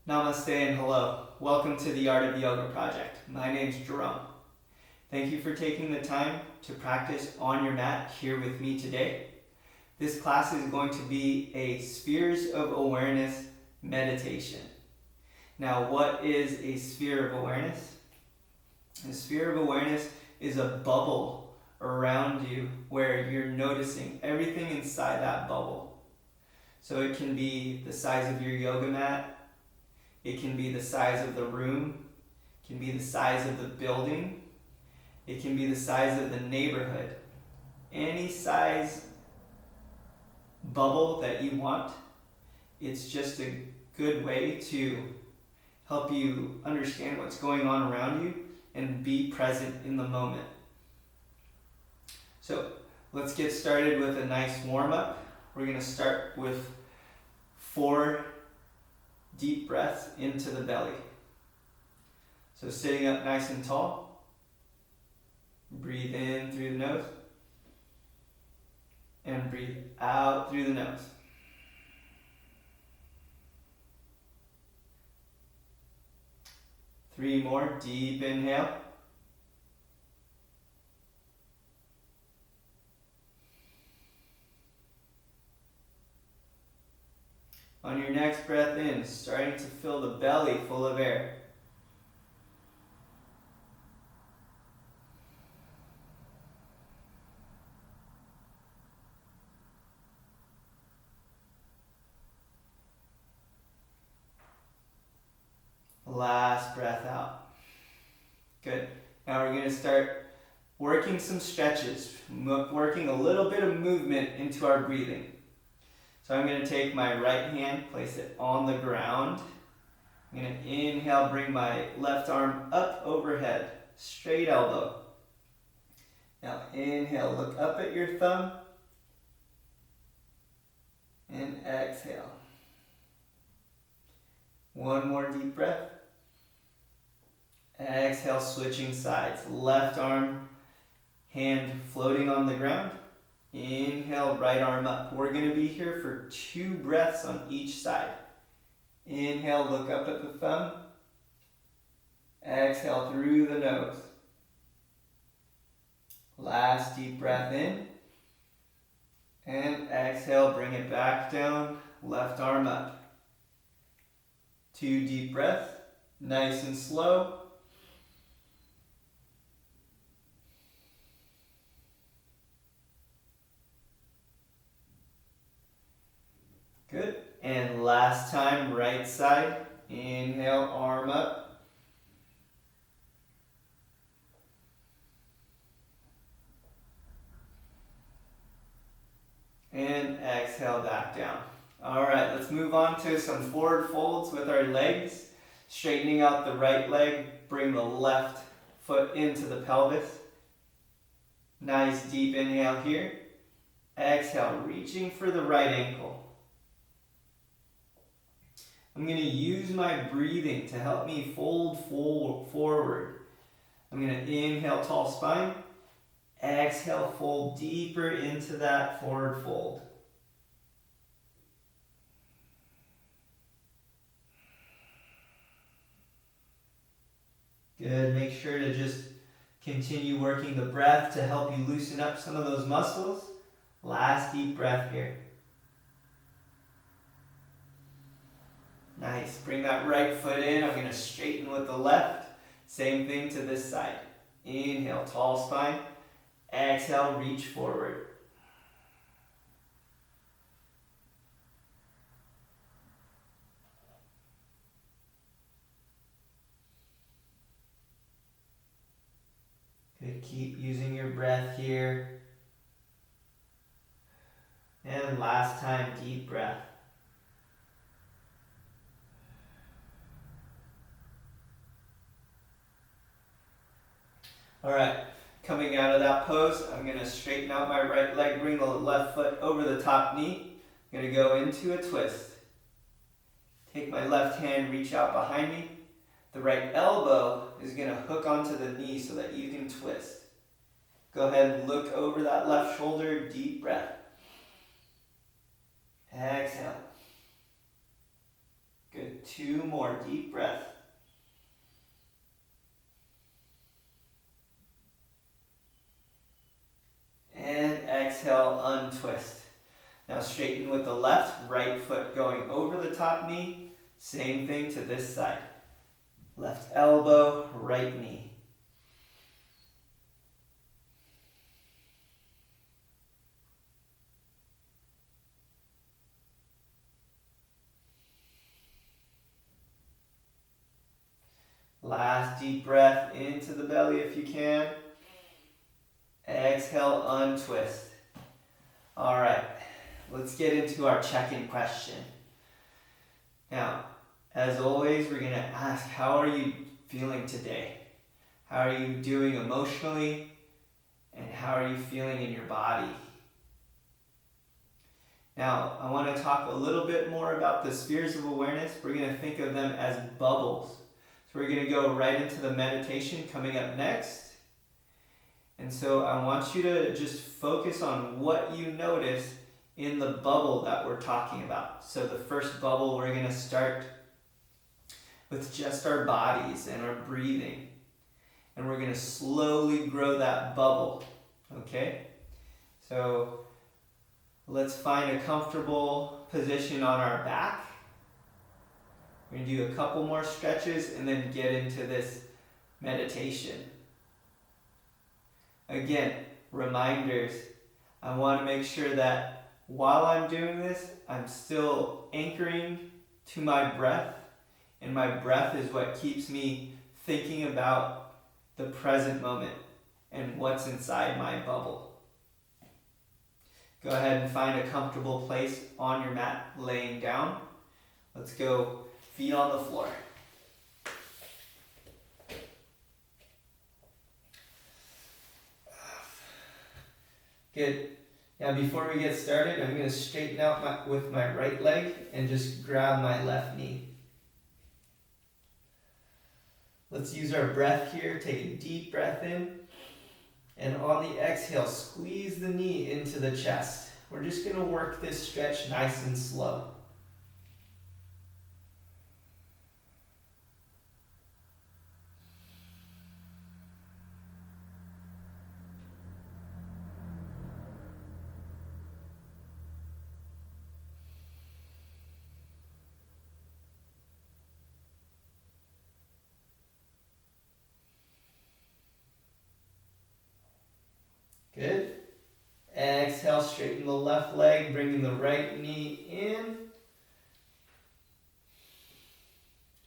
Namaste and hello. Welcome to the Art of Yoga project. My name's Jerome. Thank you for taking the time to practice on your mat here with me today. This class is going to be a spheres of awareness meditation. Now, what is a sphere of awareness? A sphere of awareness is a bubble around you where you're noticing everything inside that bubble. So it can be the size of your yoga mat. It can be the size of the room, it can be the size of the building, it can be the size of the neighborhood. Any size bubble that you want, it's just a good way to help you understand what's going on around you and be present in the moment. So let's get started with a nice warm-up. We're going to start with 4 deep breaths into the belly. So sitting up nice and tall, breathe in through the nose and breathe out through the nose. Three more, deep inhale. On your next breath in, starting to fill the belly full of air. Last breath out. Good. Now we're going to start working some stretches, working a little bit of movement into our breathing. So I'm going to take my right hand, place it on the ground. I'm going to inhale, bring my left arm up overhead, straight elbow. Now inhale, look up at your thumb. And exhale. One more deep breath. Exhale, switching sides. Left arm, hand floating on the ground. Inhale, right arm up. We're going to be here for 2 breaths on each side. Inhale, look up at the thumb. Exhale through the nose. Last deep breath in. And exhale, bring it back down. Left arm up. 2 deep breaths, nice and slow. Good. And last time, right side. Inhale, arm up. And exhale back down. All right, let's move on to some forward folds with our legs. Straightening out the right leg, bring the left foot into the pelvis. Nice deep inhale here. Exhale, reaching for the right ankle. I'm going to use my breathing to help me fold forward. I'm going to inhale, tall spine. Exhale, fold deeper into that forward fold. Good. Make sure to just continue working the breath to help you loosen up some of those muscles. Last deep breath here. Nice. Bring that right foot in. I'm going to straighten with the left. Same thing to this side. Inhale, tall spine. Exhale, reach forward. Good. Keep using your breath here. And last time, deep breath. All right, coming out of that pose, I'm going to straighten out my right leg, bring the left foot over the top knee. I'm going to go into a twist. Take my left hand, reach out behind me. The right elbow is going to hook onto the knee so that you can twist. Go ahead and look over that left shoulder, deep breath. Exhale. Good. 2 more deep breaths. And exhale, untwist. Now straighten with the left, right foot going over the top knee. Same thing to this side. Left elbow, right knee. Last deep breath into the belly if you can. Exhale, untwist. All right, let's get into our check-in question. Now, as always, we're going to ask, how are you feeling today? How are you doing emotionally? And how are you feeling in your body? Now, I want to talk a little bit more about the spheres of awareness. We're going to think of them as bubbles. So we're going to go right into the meditation coming up next. And so I want you to just focus on what you notice in the bubble that we're talking about. So the first bubble, we're going to start with just our bodies and our breathing. And we're going to slowly grow that bubble. Okay? So let's find a comfortable position on our back. We're going to do a couple more stretches and then get into this meditation. Again, reminders. I want to make sure that while I'm doing this, I'm still anchoring to my breath. And my breath is what keeps me thinking about the present moment and what's inside my bubble. Go ahead and find a comfortable place on your mat, laying down. Let's go feet on the floor. Good. Now before we get started, I'm going to straighten out with my right leg and just grab my left knee. Let's use our breath here. Take a deep breath in. And on the exhale, squeeze the knee into the chest. We're just going to work this stretch nice and slow. Good. Exhale, straighten the left leg, bringing the right knee in.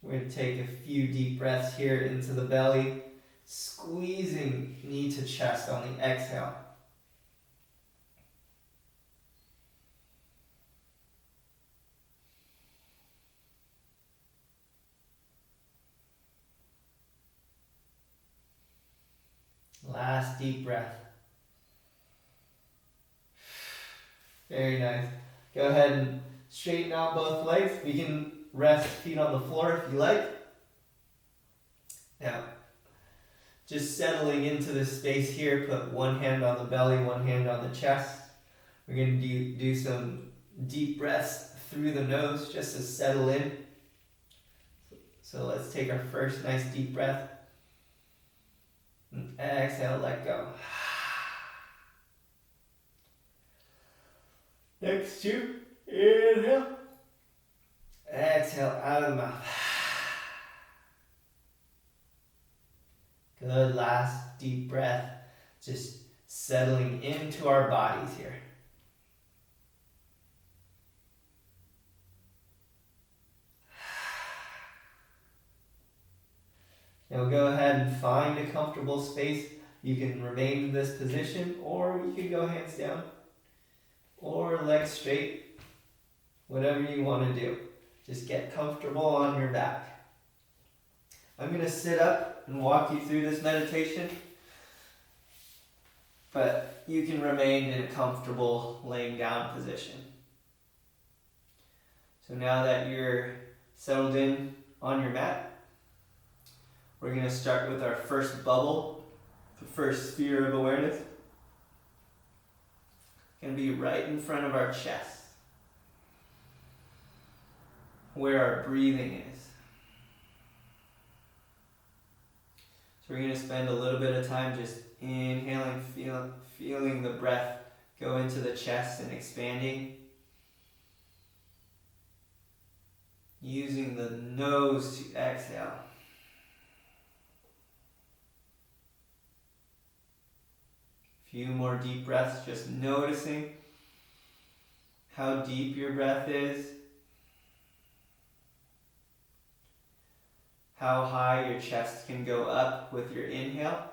We're going to take a few deep breaths here into the belly, squeezing knee to chest on the exhale. Last deep breath. Very nice. Go ahead and straighten out both legs. We can rest feet on the floor if you like. Now, just settling into this space here, put one hand on the belly, one hand on the chest. We're going to do some deep breaths through the nose just to settle in. So let's take our first nice deep breath. And exhale, let go. Next two, inhale. Exhale out of the mouth. Good, last deep breath. Just settling into our bodies here. Now go ahead and find a comfortable space. You can remain in this position, or you can go hands down, or legs straight, whatever you want to do. Just get comfortable on your back. I'm going to sit up and walk you through this meditation, but you can remain in a comfortable laying down position. So now that you're settled in on your mat, we're going to start with our first bubble, the first sphere of awareness. It's going to be right in front of our chest. where our breathing is. So we're going to spend a little bit of time just inhaling, feeling the breath go into the chest and expanding. Using the nose to exhale. A few more deep breaths, just noticing how deep your breath is, how high your chest can go up with your inhale,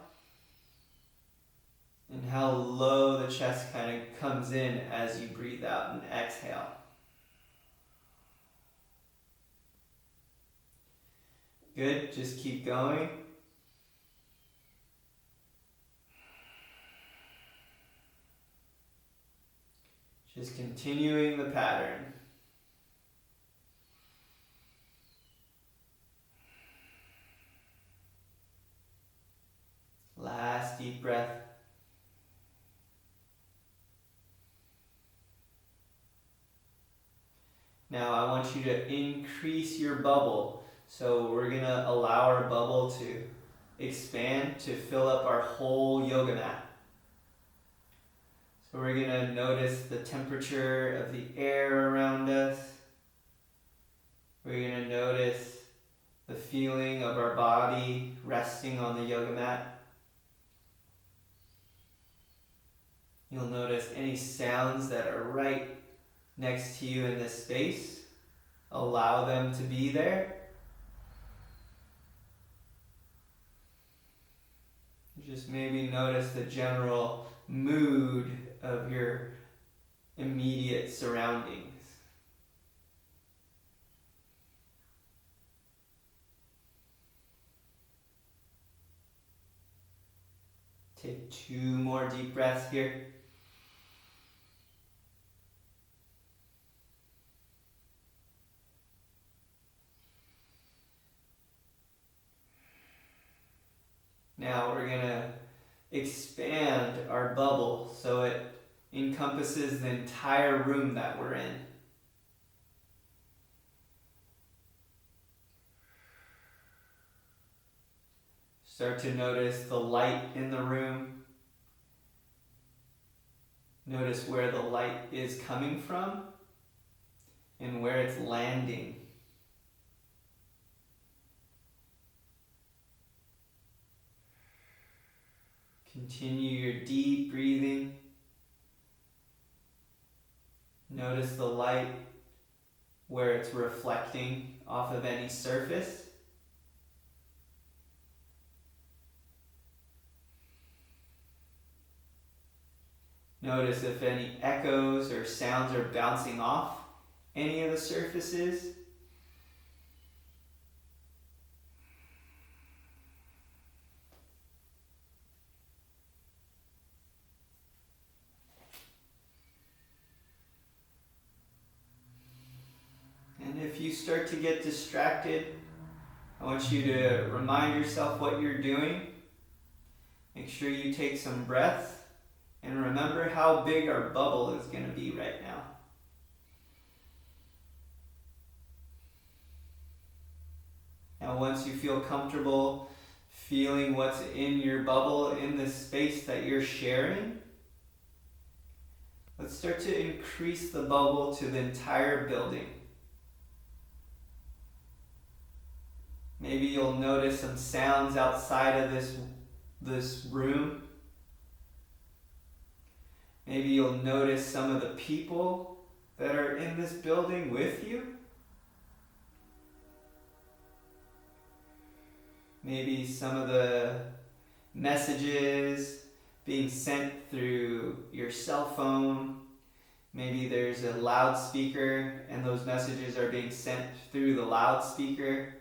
and how low the chest kind of comes in as you breathe out and exhale. Good, just keep going. Just continuing the pattern. Last deep breath. Now I want you to increase your bubble. So we're going to allow our bubble to expand to fill up our whole yoga mat. So we're going to notice the temperature of the air around us. We're going to notice the feeling of our body resting on the yoga mat. You'll notice any sounds that are right next to you in this space. Allow them to be there. Just maybe notice the general mood of your immediate surroundings. Take 2 more deep breaths here. Now we're going to expand our bubble so it encompasses the entire room that we're in. Start to notice the light in the room. Notice where the light is coming from and where it's landing. Continue your deep breathing. Notice the light where it's reflecting off of any surface. Notice if any echoes or sounds are bouncing off any of the surfaces. And if you start to get distracted, I want you to remind yourself what you're doing. Make sure you take some breaths. And remember how big our bubble is going to be right now. Now once you feel comfortable feeling what's in your bubble, in the space that you're sharing, let's start to increase the bubble to the entire building. Maybe you'll notice some sounds outside of this room. Maybe you'll notice some of the people that are in this building with you. Maybe some of the messages being sent through your cell phone. Maybe there's a loudspeaker and those messages are being sent through the loudspeaker.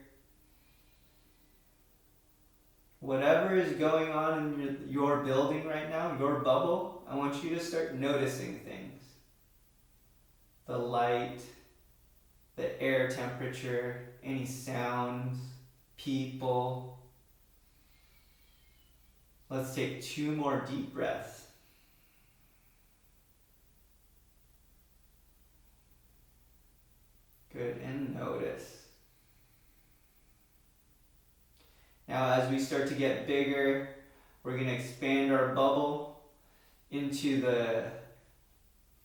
Whatever is going on in your building right now, your bubble, I want you to start noticing things. The light, the air temperature, any sounds, people. Let's take 2 more deep breaths. Good, and notice. Now as we start to get bigger, we're going to expand our bubble into the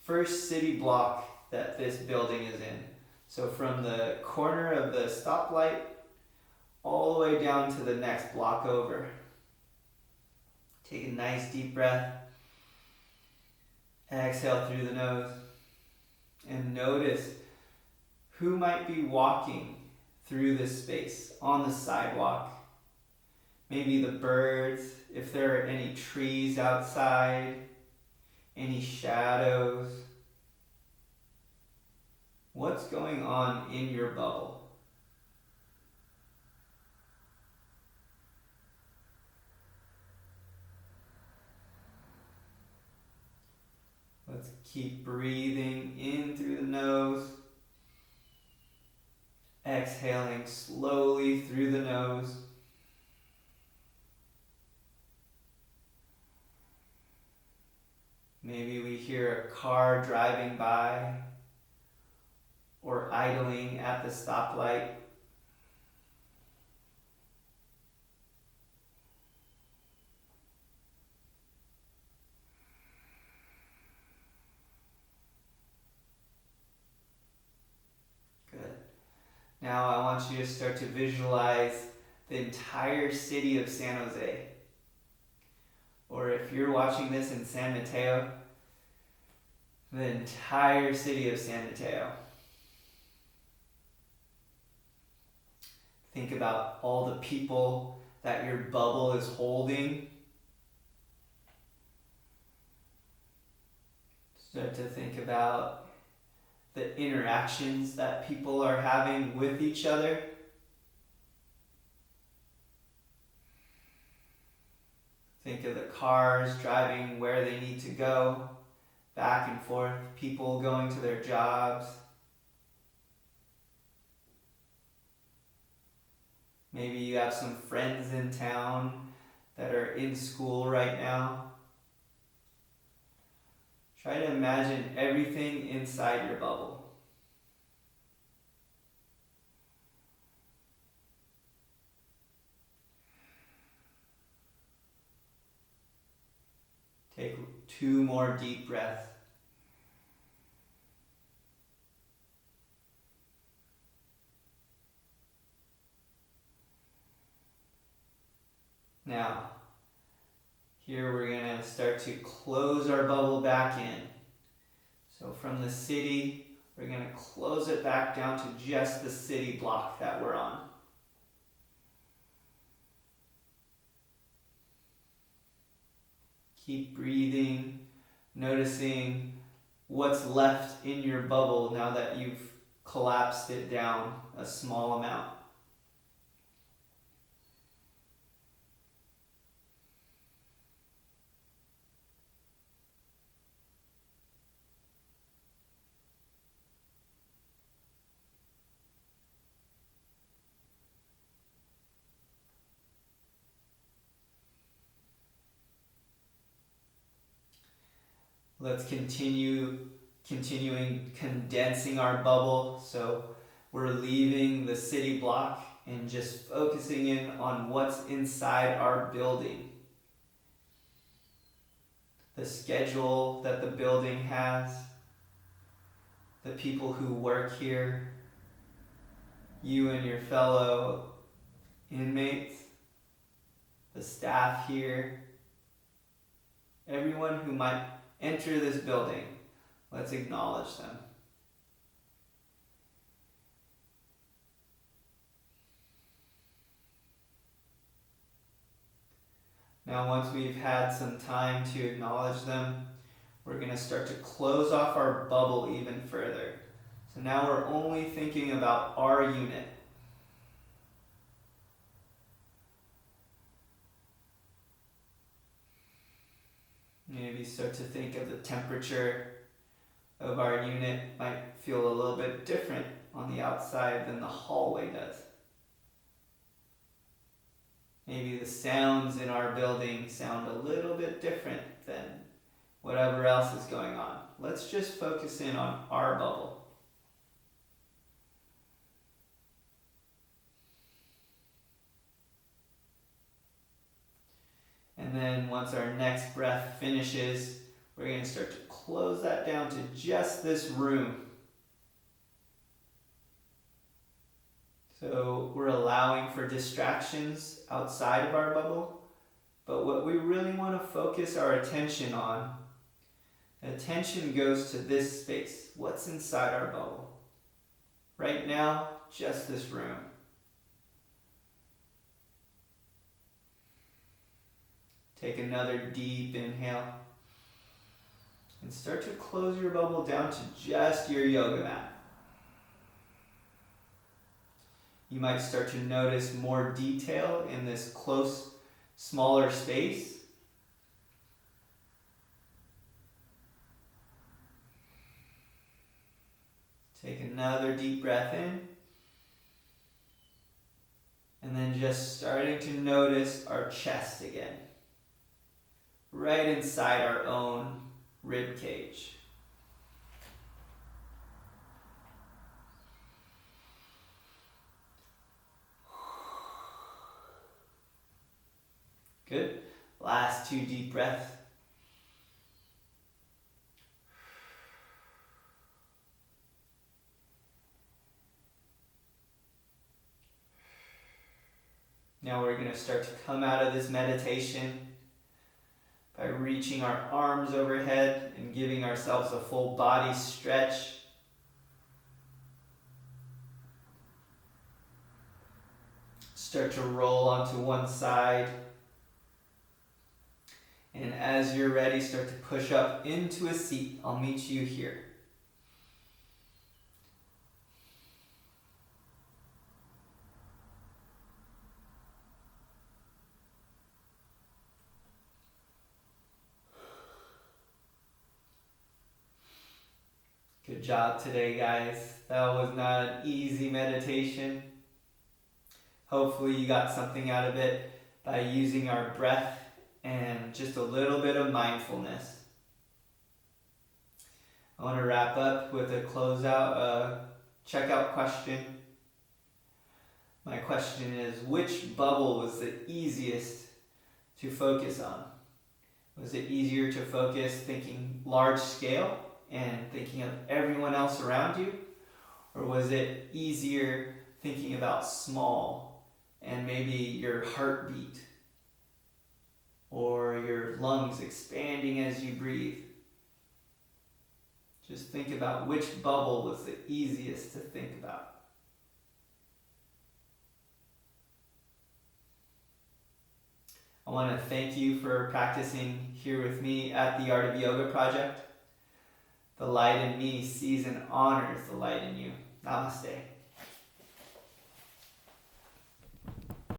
first city block that this building is in. So from the corner of the stoplight all the way down to the next block over. Take a nice deep breath. Exhale through the nose. And notice who might be walking through this space on the sidewalk. Maybe the birds, if there are any trees outside, any shadows. What's going on in your bubble? Let's keep breathing in through the nose. Exhaling slowly through the nose. Maybe we hear a car driving by or idling at the stoplight. Good. Now I want you to start to visualize the entire city of San Jose. Or if you're watching this in San Mateo, the entire city of San Mateo. Think about all the people that your bubble is holding. Start to think about the interactions that people are having with each other. Think of the cars driving where they need to go, back and forth, people going to their jobs. Maybe you have some friends in town that are in school right now. Try to imagine everything inside your bubble. Take 2 more deep breaths. Now, here we're going to start to close our bubble back in. So from the city, we're going to close it back down to just the city block that we're on. Keep breathing, noticing what's left in your bubble now that you've collapsed it down a small amount. Let's continuing condensing our bubble. So we're leaving the city block and just focusing in on what's inside our building. The schedule that the building has, the people who work here, you and your fellow inmates, the staff here, everyone who might enter this building. Let's acknowledge them. Now, once we've had some time to acknowledge them, we're going to start to close off our bubble even further. So now we're only thinking about our unit. Maybe start to think of the temperature of our unit. Might feel a little bit different on the outside than the hallway does. Maybe the sounds in our building sound a little bit different than whatever else is going on. Let's just focus in on our bubble. then once our next breath finishes, we're going to start to close that down to just this room. So we're allowing for distractions outside of our bubble, but what we really want to focus our attention on, attention goes to this space. What's inside our bubble? Right now, just this room. Take another deep inhale and start to close your bubble down to just your yoga mat. You might start to notice more detail in this close, smaller space. Take another deep breath in. And then just starting to notice our chest again. Right inside our own rib cage. Good. Last 2 deep breaths. Now we're going to start to come out of this meditation by reaching our arms overhead and giving ourselves a full body stretch. Start to roll onto one side. And as you're ready, start to push up into a seat. I'll meet you here. Good job today, guys. That was not an easy meditation. Hopefully you got something out of it by using our breath and just a little bit of mindfulness. I want to wrap up with a closeout, checkout question. My question is, which bubble was the easiest to focus on? Was it easier to focus thinking large scale and thinking of everyone else around you? Or was it easier thinking about small and maybe your heartbeat or your lungs expanding as you breathe? Just think about which bubble was the easiest to think about. I want to thank you for practicing here with me at the Art of Yoga Project. The light in me sees and honors the light in you. Namaste.